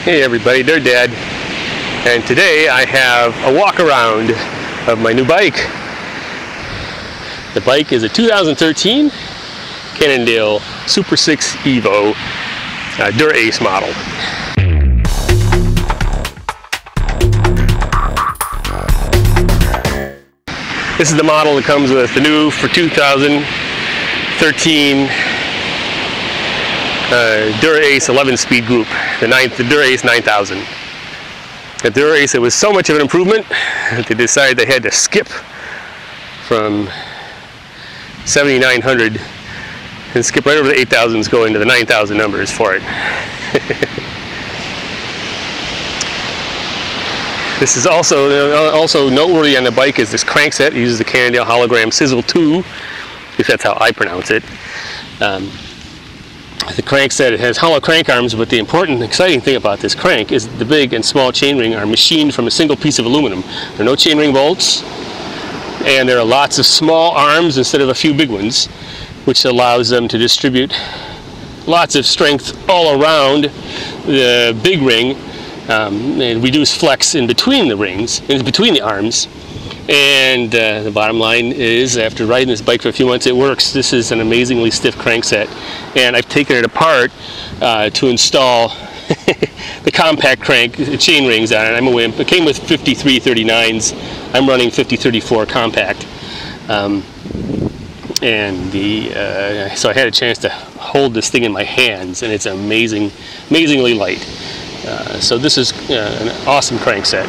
Hey everybody, they're Dad, and today I have a walk around of my new bike. The bike is a 2013 Cannondale SuperSix EVO Dura Ace model. This is the model that comes with the new for 2013 Dura Ace 11-speed group, the Dura Ace 9000. The Dura Ace, it was so much of an improvement that they decided they had to skip from 7900 and skip right over the 8000s, go into the 9000 numbers for it. This is also noteworthy on the bike is this crankset. It uses the Cannondale hologram Sizzle 2, if that's how I pronounce it. The crankset, it has hollow crank arms, but the important, exciting thing about this crank is the big and small chainring are machined from a single piece of aluminum. There are no chainring bolts, and there are lots of small arms instead of a few big ones, which allows them to distribute lots of strength all around the big ring, and reduce flex in between the rings, in between the arms. And the bottom line is, after riding this bike for a few months, it works. This is an amazingly stiff crankset, and I've taken it apart to install the compact crank chain rings on it. I'm a wimp. It came with 5339s. I'm running 5034 compact, so I had a chance to hold this thing in my hands, and it's amazingly light. So this is an awesome crankset.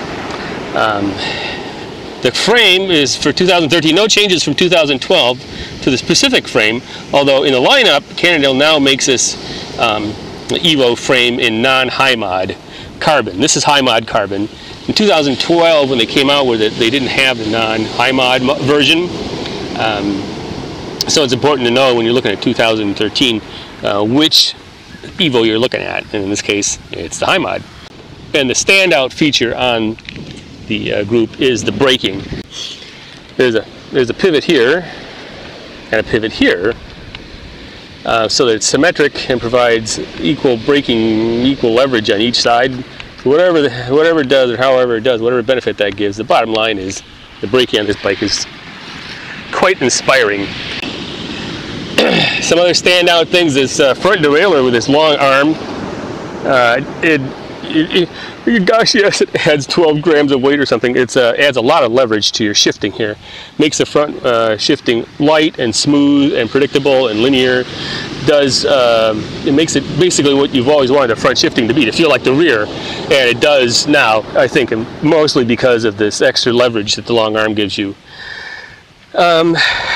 The frame is for 2013, no changes from 2012 to the specific frame, although in the lineup, Cannondale now makes this EVO frame in non-high mod carbon. This is high mod carbon. In 2012, when they came out with it, they didn't have the non-high mod version. So it's important to know when you're looking at 2013 which EVO you're looking at, and in this case, it's the high mod. And the standout feature on the group is the braking. There's a pivot here and a pivot here, so that it's symmetric and provides equal braking, equal leverage on each side. Whatever it does, or however it does, whatever benefit that gives, the bottom line is the braking on this bike is quite inspiring. Some other standout things: this front derailleur with this long arm. Gosh, yes, it adds 12 grams of weight or something. It adds a lot of leverage to your shifting here. Makes the front shifting light and smooth and predictable and linear. It makes it basically what you've always wanted a front shifting to be, to feel like the rear. And it does now, I think, and mostly because of this extra leverage that the long arm gives you.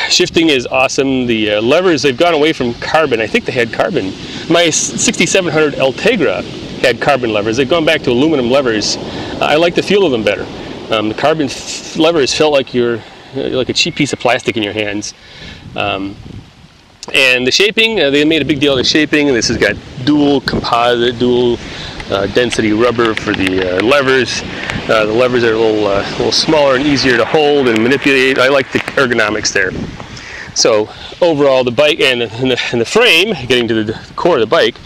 Shifting is awesome. The levers, they've gone away from carbon. I think they had carbon. My 6700 Ultegra had carbon levers. They've gone back to aluminum levers. I like the feel of them better. The carbon levers felt like like a cheap piece of plastic in your hands. And the shaping, they made a big deal of the shaping. This has got dual composite, dual density rubber for the levers. The levers are a little smaller and easier to hold and manipulate. I like the ergonomics there. So overall, the bike and the frame, getting to the core of the bike,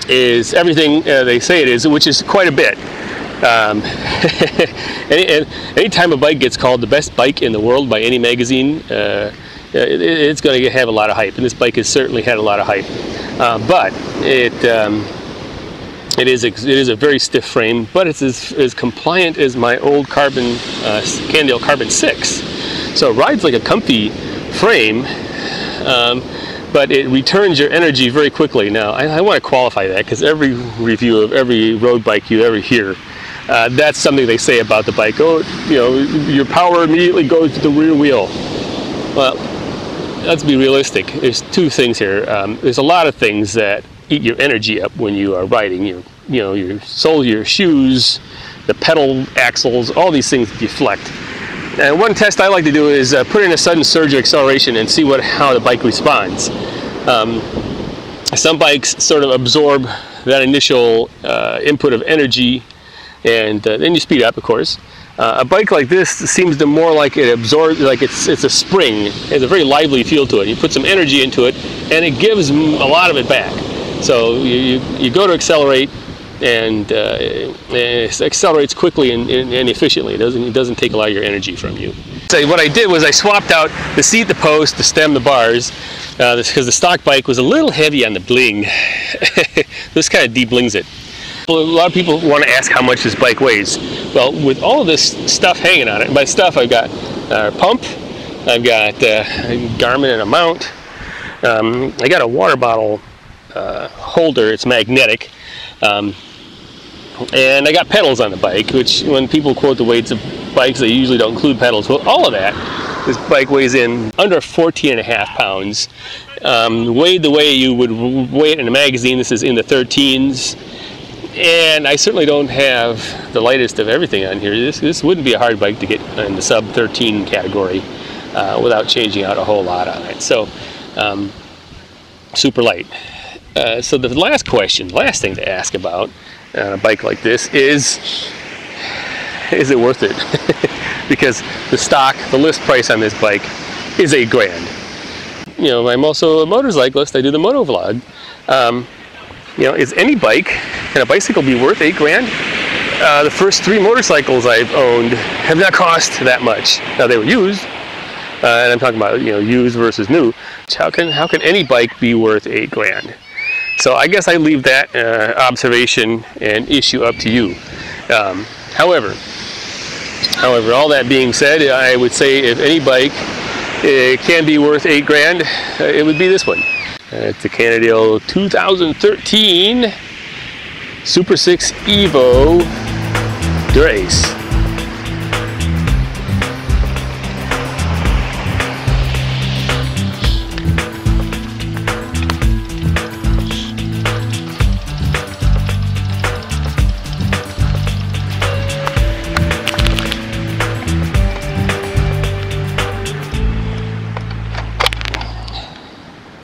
is everything they say it is, which is quite a bit. Anytime a bike gets called the best bike in the world by any magazine, it's going to have a lot of hype, and this bike has certainly had a lot of hype. But it is a very stiff frame, but it's as compliant as my old carbon Cannondale Carbon 6. So it rides like a comfy frame. But it returns your energy very quickly. Now, I want to qualify that, because every review of every road bike you ever hear, that's something they say about the bike. Oh, your power immediately goes to the rear wheel. Well, let's be realistic. There's two things here. There's a lot of things that eat your energy up when you are riding. Your sole, your shoes, the pedal axles, all these things deflect. And one test I like to do is put in a sudden surge of acceleration and see how the bike responds. Some bikes sort of absorb that initial input of energy, and then you speed up, of course. A bike like this seems to more like it absorbs, like it's a spring. It has a very lively feel to it. You put some energy into it, and it gives a lot of it back. So you go to accelerate, and it accelerates quickly and efficiently. It doesn't take a lot of your energy from you. So what I did was I swapped out the seat, the post, the stem, the bars, because the stock bike was a little heavy on the bling. This kind of de-blings it. A lot of people want to ask how much this bike weighs. Well, with all of this stuff hanging on it, and by stuff I've got a pump, I've got Garmin and a mount, I got a water bottle holder, it's magnetic, and I got pedals on the bike, which when people quote the weights of bikes, they usually don't include pedals. Well, all of that, this bike weighs in under 14.5 pounds. Weighed the way you would weigh it in a magazine, this is in the 13s. And I certainly don't have the lightest of everything on here. This wouldn't be a hard bike to get in the sub 13 category without changing out a whole lot on it. So super light. So the last thing to ask about on a bike like this is it worth it? Because the list price on this bike is $8 grand. You know, I'm also a motorcyclist. I do the moto vlog. You know, is any bike, can a bicycle be worth $8 grand? The first 3 motorcycles I've owned have not cost that much. Now they were used, and I'm talking about, you know, used versus new. How can any bike be worth $8 grand? So I guess I leave that observation and issue up to you. However, all that being said, I would say if any bike can be worth $8 grand, it would be this one. It's the Cannondale 2013 SuperSix EVO Dura Ace.